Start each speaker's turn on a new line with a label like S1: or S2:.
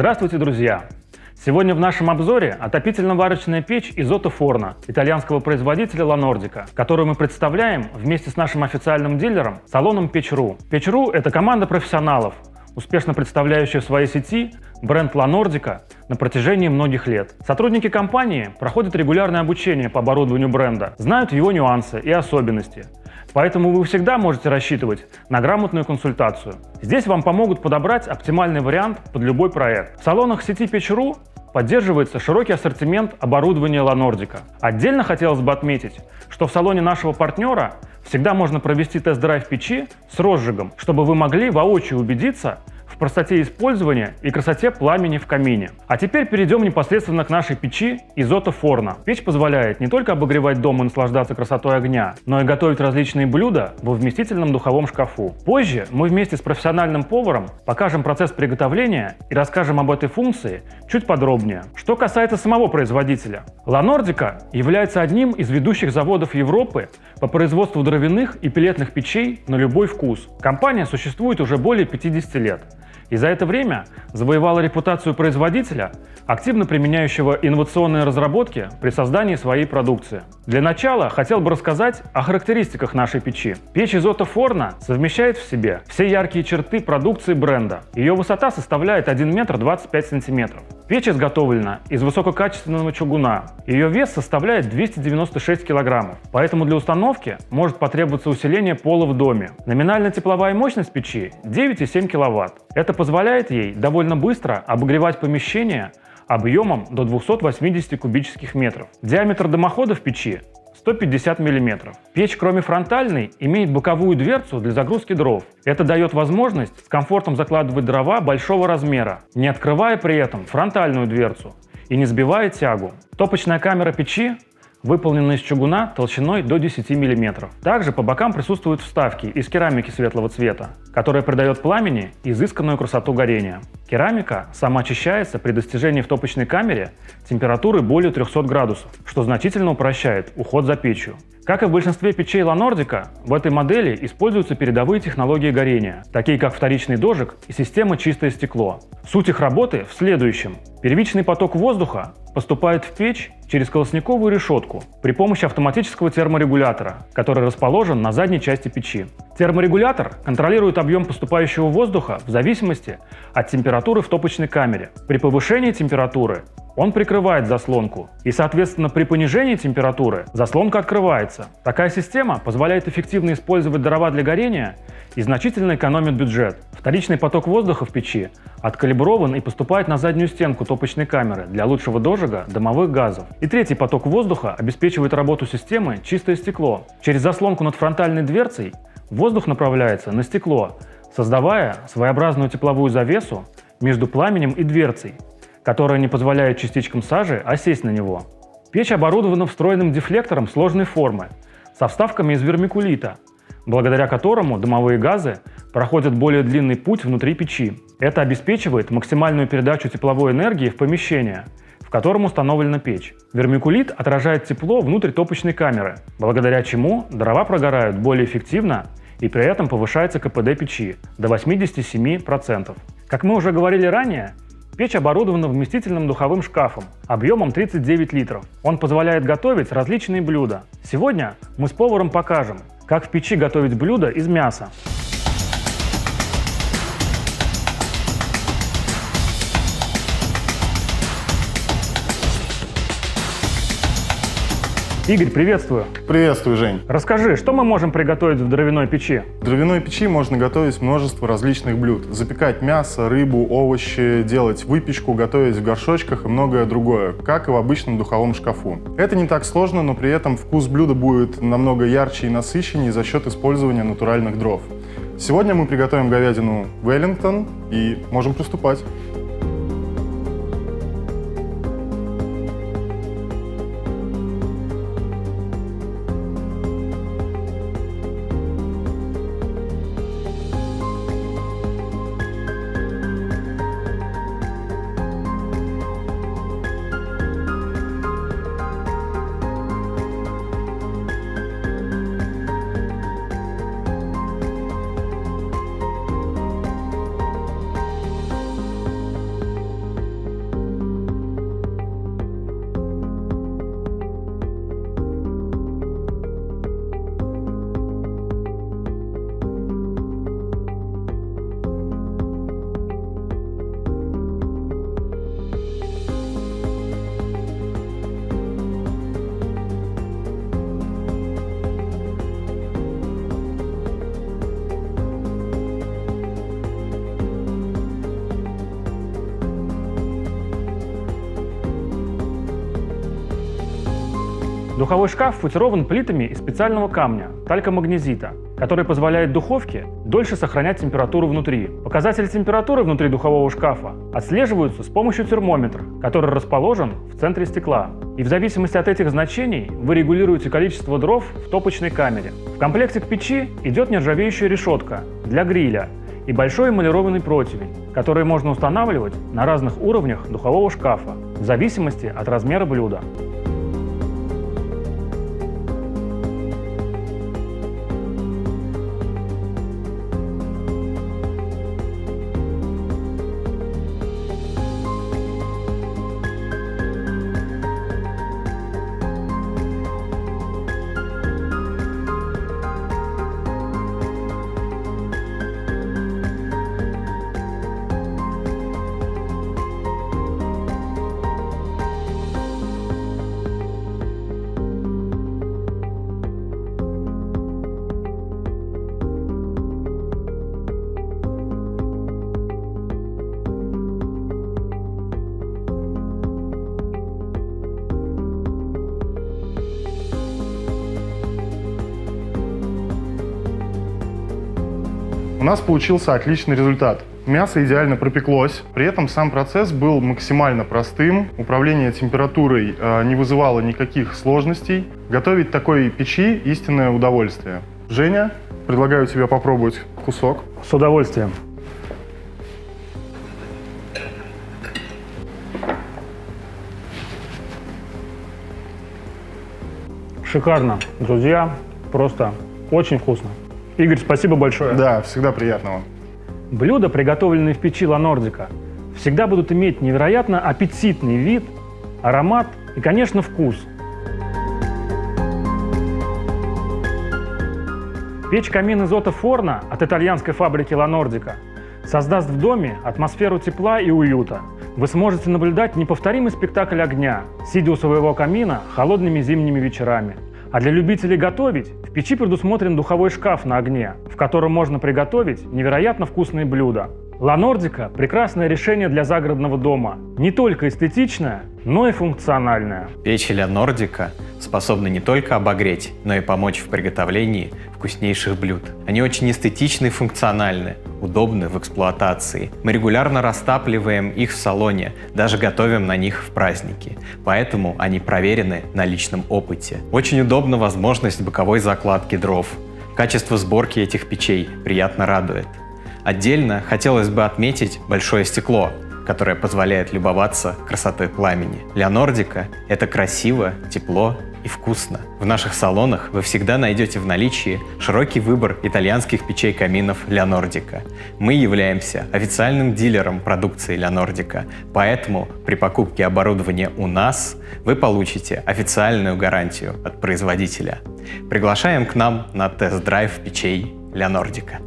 S1: Здравствуйте, друзья! Сегодня в нашем обзоре отопительно-варочная печь из Otto Forno, итальянского производителя La Nordica, которую мы представляем вместе с нашим официальным дилером салоном Печь.ру. Печь.ру – это команда профессионалов, успешно представляющая в своей сети бренд La Nordica на протяжении многих лет. Сотрудники компании проходят регулярное обучение по оборудованию бренда, знают его нюансы и особенности. Поэтому вы всегда можете рассчитывать на грамотную консультацию. Здесь вам помогут подобрать оптимальный вариант под любой проект. В салонах сети Печь.ру поддерживается широкий ассортимент оборудования La Nordica. Отдельно хотелось бы отметить, что в салоне нашего партнера всегда можно провести тест-драйв печи с розжигом, чтобы вы могли воочию убедиться в простоте использования и красоте пламени в камине. А теперь перейдем непосредственно к нашей печи из Otto Forno. Печь позволяет не только обогревать дом и наслаждаться красотой огня, но и готовить различные блюда во вместительном духовом шкафу. Позже мы вместе с профессиональным поваром покажем процесс приготовления и расскажем об этой функции чуть подробнее. Что касается самого производителя, La Nordica является одним из ведущих заводов Европы по производству дровяных и пеллетных печей на любой вкус. Компания существует уже более 50 лет. И за это время завоевала репутацию производителя, активно применяющего инновационные разработки при создании своей продукции. Для начала хотел бы рассказать о характеристиках нашей печи. Печь из Otto Forno совмещает в себе все яркие черты продукции бренда. Ее высота составляет 1 метр 25 сантиметров. Печь изготовлена из высококачественного чугуна. Ее вес составляет 296 килограммов, поэтому для установки может потребоваться усиление пола в доме. Номинальная тепловая мощность печи 9,7 киловатт. Это позволяет ей довольно быстро обогревать помещение объемом до 280 кубических метров. Диаметр дымохода в печи 150 мм. Печь, кроме фронтальной, имеет боковую дверцу для загрузки дров. Это дает возможность с комфортом закладывать дрова большого размера, не открывая при этом фронтальную дверцу и не сбивая тягу. Топочная камера печи выполнена из чугуна толщиной до 10 мм. Также по бокам присутствуют вставки из керамики светлого цвета, которая придает пламени изысканную красоту горения. Керамика самоочищается при достижении в топочной камере температуры более 300 градусов, что значительно упрощает уход за печью. Как и в большинстве печей La Nordica, в этой модели используются передовые технологии горения, такие как вторичный дожиг и система «Чистое стекло». Суть их работы в следующем. Первичный поток воздуха поступает в печь через колосниковую решетку при помощи автоматического терморегулятора, который расположен на задней части печи. Терморегулятор контролирует объем поступающего воздуха в зависимости от температуры в топочной камере. При повышении температуры он прикрывает заслонку, и, соответственно, при понижении температуры заслонка открывается. Такая система позволяет эффективно использовать дрова для горения и значительно экономит бюджет. Вторичный поток воздуха в печи откалиброван и поступает на заднюю стенку топочной камеры для лучшего дожига дымовых газов. И третий поток воздуха обеспечивает работу системы «Чистое стекло». Через заслонку над фронтальной дверцей воздух направляется на стекло, создавая своеобразную тепловую завесу между пламенем и дверцей, которая не позволяет частичкам сажи осесть на него. Печь оборудована встроенным дефлектором сложной формы со вставками из вермикулита, благодаря которому дымовые газы проходят более длинный путь внутри печи. Это обеспечивает максимальную передачу тепловой энергии в помещение, в котором установлена печь. Вермикулит отражает тепло внутрь топочной камеры, благодаря чему дрова прогорают более эффективно и при этом повышается КПД печи до 87%. Как мы уже говорили ранее, печь оборудована вместительным духовым шкафом объемом 39 литров. Он позволяет готовить различные блюда. Сегодня мы с поваром покажем, как в печи готовить блюда из мяса. Игорь, приветствую!
S2: Приветствую, Жень!
S1: Расскажи, что мы можем приготовить в дровяной печи?
S2: В дровяной печи можно готовить множество различных блюд. Запекать мясо, рыбу, овощи, делать выпечку, готовить в горшочках и многое другое, как и в обычном духовом шкафу. Это не так сложно, но при этом вкус блюда будет намного ярче и насыщеннее за счет использования натуральных дров. Сегодня мы приготовим говядину Wellington и можем приступать.
S1: Духовой шкаф футирован плитами из специального камня – талькомагнезита, который позволяет духовке дольше сохранять температуру внутри. Показатели температуры внутри духового шкафа отслеживаются с помощью термометра, который расположен в центре стекла. И в зависимости от этих значений вы регулируете количество дров в топочной камере. В комплекте к печи идет нержавеющая решетка для гриля и большой эмалированный противень, который можно устанавливать на разных уровнях духового шкафа в зависимости от размера блюда.
S2: У нас получился отличный результат. Мясо идеально пропеклось, при этом сам процесс был максимально простым, управление температурой не вызывало никаких сложностей. Готовить такой печи – истинное удовольствие. Женя, предлагаю тебе попробовать кусок.
S1: С удовольствием. Шикарно, друзья, просто очень вкусно. Игорь, спасибо большое.
S2: Да, всегда приятного.
S1: Блюда, приготовленные в печи Ла Нордика, всегда будут иметь невероятно аппетитный вид, аромат и, конечно, вкус. Печь-камин Изотто Форно от итальянской фабрики Ла Нордика создаст в доме атмосферу тепла и уюта. Вы сможете наблюдать неповторимый спектакль огня, сидя у своего камина холодными зимними вечерами. А для любителей готовить в печи предусмотрен духовой шкаф на огне, в котором можно приготовить невероятно вкусные блюда. Ла Нордика – прекрасное решение для загородного дома. Не только эстетичное, но и функциональное.
S3: Печи Ла Нордика способны не только обогреть, но и помочь в приготовлении вкуснейших блюд. Они очень эстетичны и функциональны, удобны в эксплуатации. Мы регулярно растапливаем их в салоне, даже готовим на них в праздники. Поэтому они проверены на личном опыте. Очень удобна возможность боковой закладки дров. Качество сборки этих печей приятно радует. Отдельно хотелось бы отметить большое стекло, которое позволяет любоваться красотой пламени. Ла Нордика – это красиво, тепло и вкусно. В наших салонах вы всегда найдете в наличии широкий выбор итальянских печей-каминов Ла Нордика. Мы являемся официальным дилером продукции Ла Нордика, поэтому при покупке оборудования у нас вы получите официальную гарантию от производителя. Приглашаем к нам на тест-драйв печей Ла Нордика.